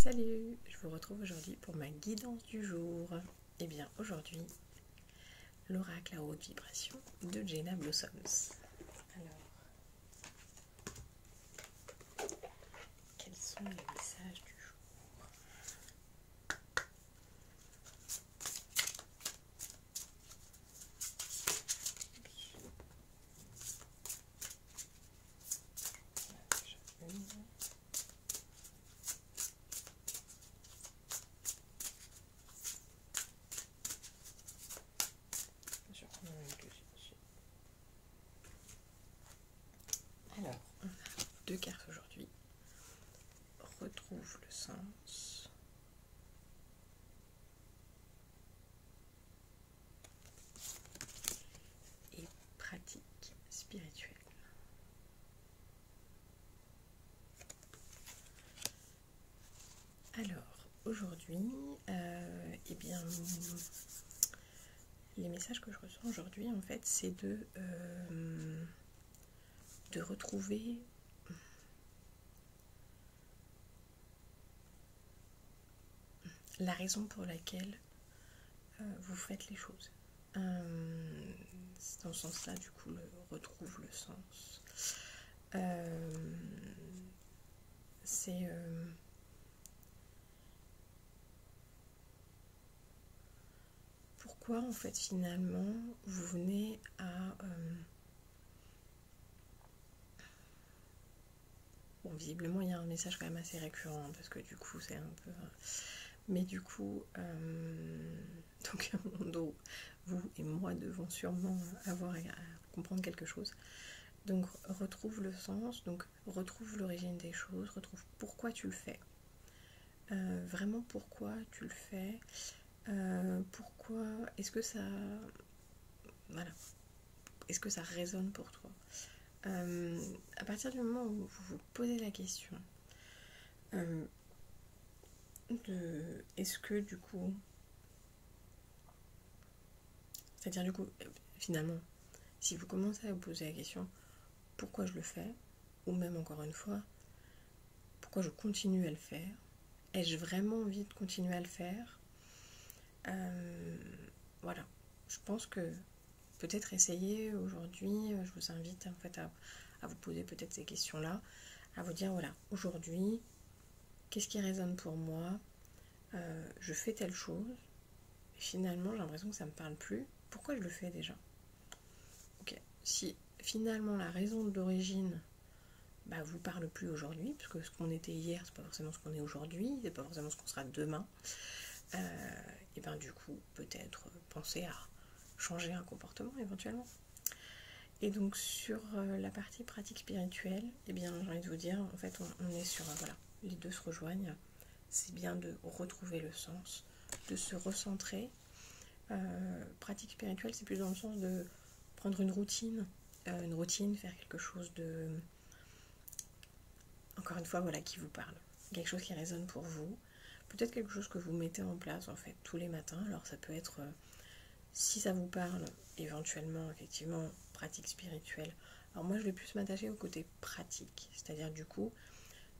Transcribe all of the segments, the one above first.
Salut, je vous retrouve aujourd'hui pour ma guidance du jour. Et bien aujourd'hui, l'oracle à haute vibration de Jenna Blossoms. Alors, quels sont les messages du jour? Alors, on a deux cartes aujourd'hui. Retrouve le sens. Et pratique spirituelle. Alors, aujourd'hui, eh bien, les messages que je reçois aujourd'hui, en fait, c'est de retrouver la raison pour laquelle vous faites les choses. C'est dans ce sens-là, du coup, retrouve le sens. C'est pourquoi, en fait, finalement, vous venez à... Bon, visiblement, il y a un message quand même assez récurrent, parce que du coup, c'est un peu... Mais du coup, donc, vous et moi devons sûrement avoir à comprendre quelque chose. Donc, retrouve le sens, donc retrouve l'origine des choses, retrouve pourquoi tu le fais. Vraiment pourquoi tu le fais. Pourquoi, est-ce que ça... Voilà. Est-ce que ça résonne pour toi? À partir du moment où vous vous posez la question de est-ce que du coup, c'est-à-dire du coup, finalement, si vous commencez à vous poser la question pourquoi je le fais, ou même encore une fois, pourquoi je continue à le faire, ai-je vraiment envie de continuer à le faire? Voilà, je pense que peut-être essayer aujourd'hui, je vous invite en fait à vous poser peut-être ces questions-là, à vous dire voilà, aujourd'hui, qu'est-ce qui résonne pour moi? Je fais telle chose, et finalement j'ai l'impression que ça me parle plus. Pourquoi je le fais déjà? Ok, si finalement la raison d'origine vous parle plus aujourd'hui, parce que ce qu'on était hier, c'est pas forcément ce qu'on est aujourd'hui, c'est pas forcément ce qu'on sera demain, et ben du coup, peut-être penser à changer un comportement éventuellement. Et donc sur la partie pratique spirituelle, eh bien j'ai envie de vous dire, en fait on est sur, voilà, les deux se rejoignent, c'est bien de retrouver le sens, de se recentrer. Pratique spirituelle, c'est plus dans le sens de prendre une routine, faire quelque chose de, encore une fois, voilà, qui vous parle, quelque chose qui résonne pour vous, peut-être quelque chose que vous mettez en place en fait tous les matins. Alors ça peut être, si ça vous parle, éventuellement, effectivement, pratique spirituelle. Alors moi je vais plus m'attacher au côté pratique, c'est-à-dire du coup,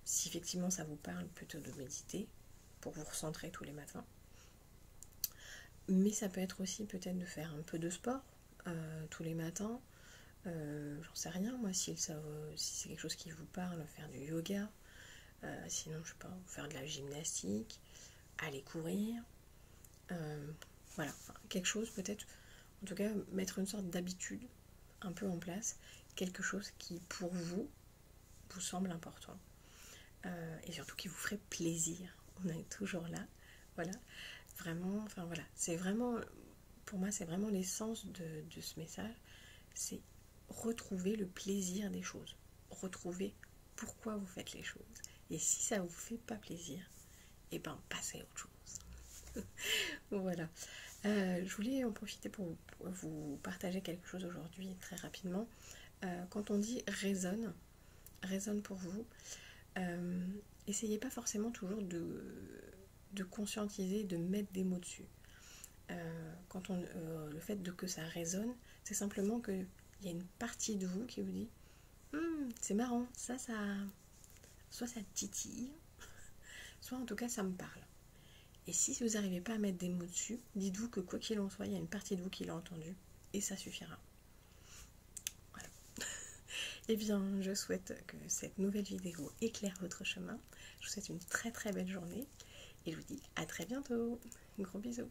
si effectivement ça vous parle, plutôt de méditer pour vous recentrer tous les matins. Mais ça peut être aussi peut-être de faire un peu de sport tous les matins. J'en sais rien, moi, si c'est quelque chose qui vous parle, faire du yoga. Sinon, je sais pas, faire de la gymnastique, aller courir. Voilà, enfin, quelque chose peut-être, en tout cas, mettre une sorte d'habitude un peu en place. Quelque chose qui, pour vous semble important. Et surtout qui vous ferait plaisir. On est toujours là. Voilà. Vraiment, enfin voilà, c'est vraiment, pour moi, c'est vraiment l'essence de ce message. C'est retrouver le plaisir des choses. Retrouver pourquoi vous faites les choses. Et si ça vous fait pas plaisir, et ben passez à autre chose. Voilà. Je voulais en profiter pour vous partager quelque chose aujourd'hui très rapidement. Quand on dit résonne pour vous, essayez pas forcément toujours de conscientiser, de mettre des mots dessus. Le fait que ça résonne, c'est simplement qu'il y a une partie de vous qui vous dit c'est marrant, ça soit ça titille, soit, en tout cas, ça me parle. Et si vous n'arrivez pas à mettre des mots dessus, dites-vous que quoi qu'il en soit, il y a une partie de vous qui l'a entendu, et ça suffira. Voilà. Eh bien, je souhaite que cette nouvelle vidéo éclaire votre chemin. Je vous souhaite une très très belle journée, et je vous dis à très bientôt. Gros bisous.